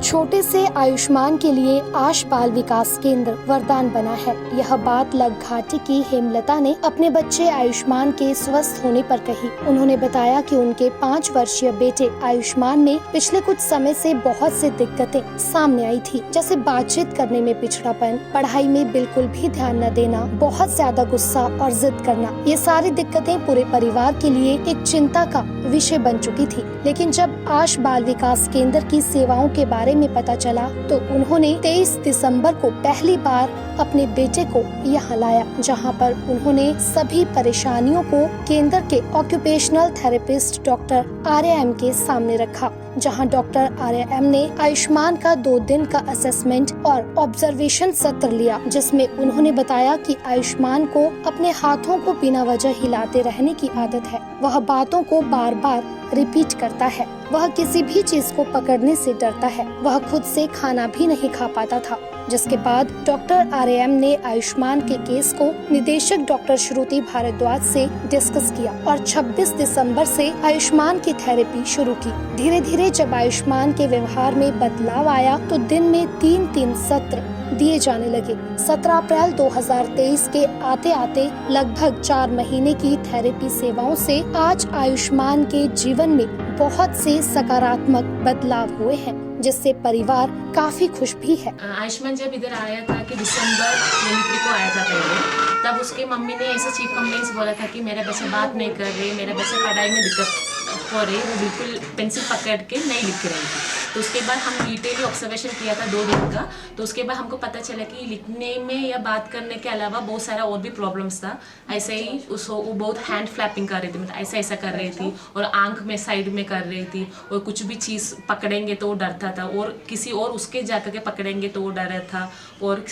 छोटे से आयुष्मान के लिए आश बाल विकास केंद्र वरदान बना है। यह बात लग घाटी की हेमलता ने अपने बच्चे आयुष्मान के स्वस्थ होने पर कही। उन्होंने बताया कि उनके 5 वर्षीय बेटे आयुष्मान में पिछले कुछ समय से बहुत सी दिक्कतें सामने आई थी, जैसे बातचीत करने में पिछड़ापन, पढ़ाई में बिल्कुल भी ध्यान न देना, बहुत ज्यादा गुस्सा और जिद करना। ये सारी दिक्कतें पूरे परिवार के लिए एक चिंता का विषय बन चुकी थी। लेकिन जब आश बाल विकास केंद्र की सेवाओं के बारे में पता चला तो उन्होंने 23 दिसंबर को पहली बार अपने बेटे को यहाँ लाया, जहाँ पर उन्होंने सभी परेशानियों को केंद्र के ऑक्यूपेशनल थेरेपिस्ट डॉक्टर आर्या के सामने रखा, जहां डॉक्टर आर्या ने आयुष्मान का 2 दिन का असेसमेंट और ऑब्जर्वेशन सत्र लिया, जिसमें उन्होंने बताया कि आयुष्मान को अपने हाथों को बिना वजह हिलाते रहने की आदत है। वह बातों को बार बार रिपीट करता है। वह किसी भी चीज को पकड़ने से डरता है। वह खुद से खाना भी नहीं खा पाता था। जिसके बाद डॉक्टर आर्या ने आयुष्मान के केस को निदेशक डॉक्टर श्रुति भारद्वाज से डिस्कस किया और 26 दिसंबर से आयुष्मान की थेरेपी शुरू की। धीरे धीरे जब आयुष्मान के व्यवहार में बदलाव आया तो दिन में 3-3 सत्र दिए जाने लगे। 17 अप्रैल 2023 के आते आते लगभग 4 महीने की थेरेपी सेवाओं से आज आयुष्मान के जीवन में बहुत से सकारात्मक बदलाव हुए हैं, जिससे परिवार काफी खुश भी है। आयुष्मान जब इधर आया था कि दिसंबर 23 को आया था पहले, तब उसके मम्मी ने ऐसा चीफ कंप्लेंट्स बोला था कि मेरा बच्चा बात नहीं कर रहे, मेरा बच्चा पढ़ाई में दिक्कत हो रही, वो बिल्कुल पेंसिल पकड़ के नहीं लिख रही थी। तो उसके बाद हम डिटेली ऑब्जर्वेशन किया था 2 दिन का। तो उसके बाद हमको पता चला कि लिखने में या बात करने के अलावा बहुत सारा और भी प्रॉब्लम्स था। ऐसे ही वो बहुत हैंड फ्लैपिंग कर रही थी, मतलब ऐसा कर रही थी, और आंख में साइड में कर रही थी, और कुछ भी चीज़ पकड़ेंगे तो वो डरता था, और किसी और उसके जाकर के पकड़ेंगे तो वो डर था, और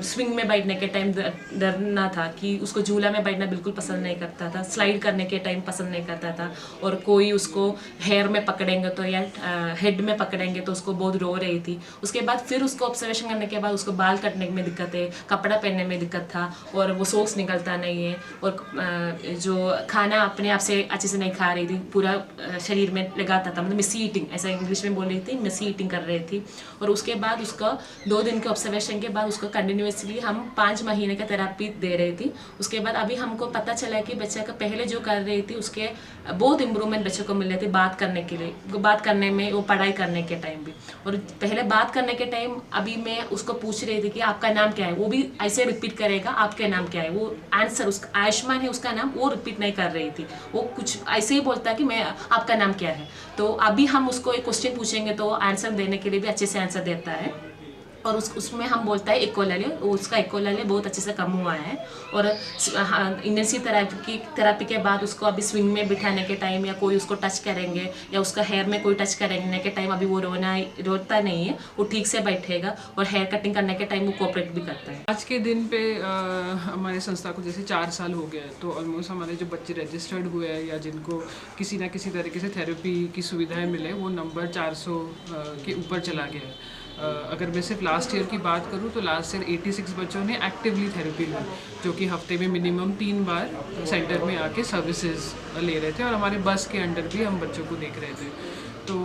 स्विंग में बैठने के टाइम डरना था कि उसको झूला में बैठना बिल्कुल पसंद नहीं करता था, स्लाइड करने के टाइम पसंद नहीं करता था, और कोई उसको हेयर में पकड़ेंगे तो या हेड में पकड़ेंगे तो उसको बहुत रो रही थी। उसके बाद फिर उसको ऑब्जर्वेशन करने के बाद उसको बाल कटने में दिक्कत है, कपड़ा पहनने में दिक्कत था, और वो सॉक्स निकलता नहीं है, और जो खाना अपने आप से अच्छे से नहीं खा रही थी, पूरा शरीर में लगाता था, मतलब मिसी ईटिंग ऐसा इंग्लिश में बोल रही थी, मिसी ईटिंग कर रही थी। और उसके बाद उसका 2 दिन के ऑब्जर्वेशन के बाद उसको कंटिन्यूसली हम 5 महीने का थेरेपी दे रही थी। उसके बाद अभी हमको पता चला कि बच्चा का पहले जो कर रही थी उसके बहुत इम्प्रूवमेंट बच्चे को मिल रहे थे बात करने के लिए, बात करने में, वो पढ़ाई करने के टाइम भी। और पहले बात करने के टाइम अभी मैं उसको पूछ रही थी कि आपका नाम क्या है, वो भी ऐसे रिपीट करेगा आपके नाम क्या है, वो आंसर उसका आयुष्मान है उसका नाम, वो रिपीट नहीं कर रही थी, वो कुछ ऐसे ही बोलता है कि मैं आपका नाम क्या है। तो अभी हम उसको एक क्वेश्चन पूछेंगे तो आंसर देने के लिए भी अच्छे से आंसर देता है, और उसमें हम बोलता है इक्वलली, उसका इक्वलली बहुत अच्छे से कम हुआ है। और इंटेंसिव थेरेपी के बाद उसको अभी स्विंग में बिठाने के टाइम या कोई उसको टच करेंगे या उसका हेयर में कोई टच करेंगे के टाइम अभी वो रोता नहीं है, वो ठीक से बैठेगा, और हेयर कटिंग करने के टाइम वो कोऑपरेट भी करता है। आज के दिन पे हमारे संस्था को जैसे 4 साल हो गए, तो ऑलमोस्ट हमारे जो बच्चे रजिस्टर्ड हुए हैं या जिनको किसी ना किसी तरीके से थेरेपी की सुविधाएं मिले, वो नंबर 400 के ऊपर चला गया है। अगर मैं सिर्फ लास्ट ईयर की बात करूं तो लास्ट ईयर 86 बच्चों ने एक्टिवली थेरेपी ली, जो कि हफ्ते में मिनिमम 3 बार सेंटर में आके सर्विसेज ले रहे थे, और हमारे बस के अंडर भी हम बच्चों को देख रहे थे। तो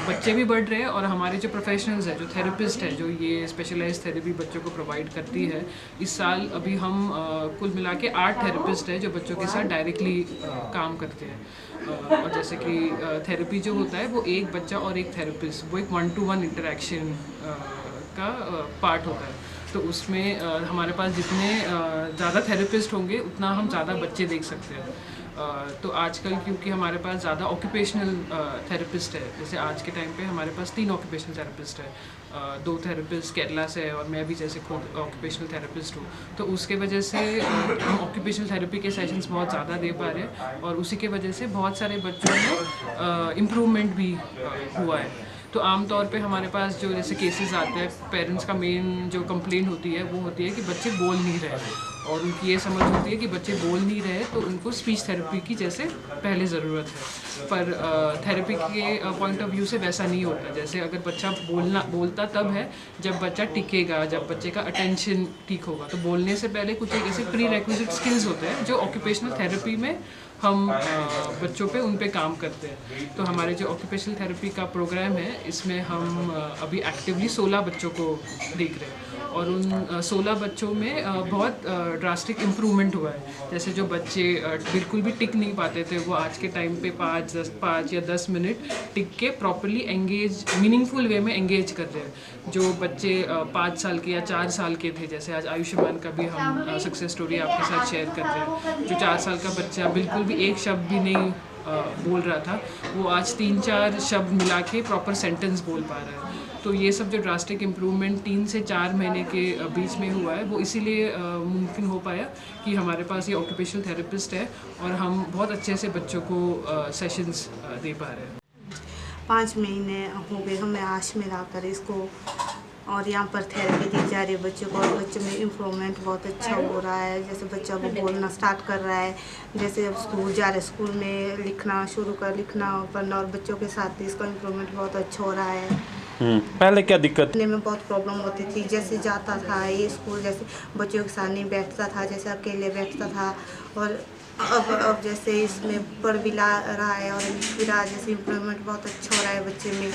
बच्चे भी बढ़ रहे हैं, और हमारे जो प्रोफेशनल्स हैं, जो थेरेपिस्ट है, जो ये स्पेशलाइज्ड थेरेपी बच्चों को प्रोवाइड करती है, इस साल अभी हम कुल मिला के 8 थेरेपिस्ट हैं जो बच्चों के साथ डायरेक्टली काम करते हैं। और जैसे कि थेरेपी जो होता है वो एक बच्चा और एक थेरेपिस्ट, वो एक 1-to-1 इंटरेक्शन का पार्ट होता है। तो उसमें हमारे पास जितने ज़्यादा थेरेपिस्ट होंगे उतना हम ज़्यादा बच्चे देख सकते हैं। तो आजकल क्योंकि हमारे पास ज़्यादा ऑक्यूपेशनल थेरेपिस्ट है, जैसे आज के टाइम पे हमारे पास 3 ऑक्यूपेशनल थेरेपिस्ट है, 2 थेरेपिस्ट केरला से है, और मैं भी जैसे खुद ऑक्यूपेशनल थेरेपिस्ट हूँ। तो उसके वजह से हम ऑक्यूपेशनल थेरेपी के सेशंस बहुत ज़्यादा दे पा रहे हैं, और उसी के वजह से बहुत सारे बच्चों में इम्प्रूवमेंट भी हुआ है। तो आमतौर पे हमारे पास जो जैसे केसेस आते हैं, पेरेंट्स का मेन जो कंप्लेंट होती है वो होती है कि बच्चे बोल नहीं रहे हैं, और उनकी ये समझ होती है कि बच्चे बोल नहीं रहे तो उनको स्पीच थेरेपी की जैसे पहले ज़रूरत है। पर थेरेपी के पॉइंट ऑफ व्यू से वैसा नहीं होता। जैसे अगर बच्चा बोलता तब है जब बच्चा टिकेगा, जब बच्चे का अटेंशन ठीक होगा। तो बोलने से पहले कुछ एक ऐसे प्री रेक्विजिट स्किल्स होते हैं जो ऑक्यूपेशनल थेरेपी में हम बच्चों पे उन पे काम करते हैं। तो हमारे जो ऑक्यूपेशनल थेरेपी का प्रोग्राम है इसमें हम अभी एक्टिवली 16 बच्चों को देख रहे हैं और उन 16 बच्चों में बहुत ड्रास्टिक इम्प्रूवमेंट हुआ है। जैसे जो बच्चे बिल्कुल भी टिक नहीं पाते थे वो आज के टाइम पे 5 या 10 मिनट टिक के प्रॉपरली एंगेज, मीनिंगफुल वे में एंगेज कर रहे हैं। जो बच्चे 5 साल के या 4 साल के थे, जैसे आज आयुष्मान का भी हम सक्सेस स्टोरी आपके साथ शेयर कर रहे हैं। जो 4 साल का बच्चा बिल्कुल भी एक शब्द भी नहीं बोल रहा था, वो आज 3-4 शब्द मिला के प्रॉपर सेंटेंस बोल पा रहा है। तो ये सब जो ड्रास्टिक इम्प्रूवमेंट 3 से 4 महीने के बीच में हुआ है वो इसीलिए मुमकिन हो पाया कि हमारे पास ये ऑक्यूपेशनल थेरेपिस्ट है और हम बहुत अच्छे से बच्चों को सेशंस दे पा रहे हैं। 5 महीने हो गए हमें आश में लाकर इसको, और यहाँ पर थेरेपी दी जा रही है बच्चों को, और बच्चों में इम्प्रूवमेंट बहुत अच्छा हो रहा है। जैसे बच्चा वो बोलना स्टार्ट कर रहा है, जैसे अब स्कूल जा रहा है, स्कूल में लिखना शुरू कर, लिखना पढ़ना, और बच्चों के साथ भी इसका इम्प्रूवमेंट बहुत अच्छा हो रहा है। पहले क्या दिक्कत पढ़ने में बहुत प्रॉब्लम होती थी। जैसे जाता था ये स्कूल, जैसे बच्चों के साथ नहीं बैठता था, जैसे अकेले बैठता था, और अब जैसे इसमें पढ़ भी ला रहा है और लिख भी रहा है। जैसे इम्प्रूवमेंट बहुत अच्छा हो रहा है बच्चे में।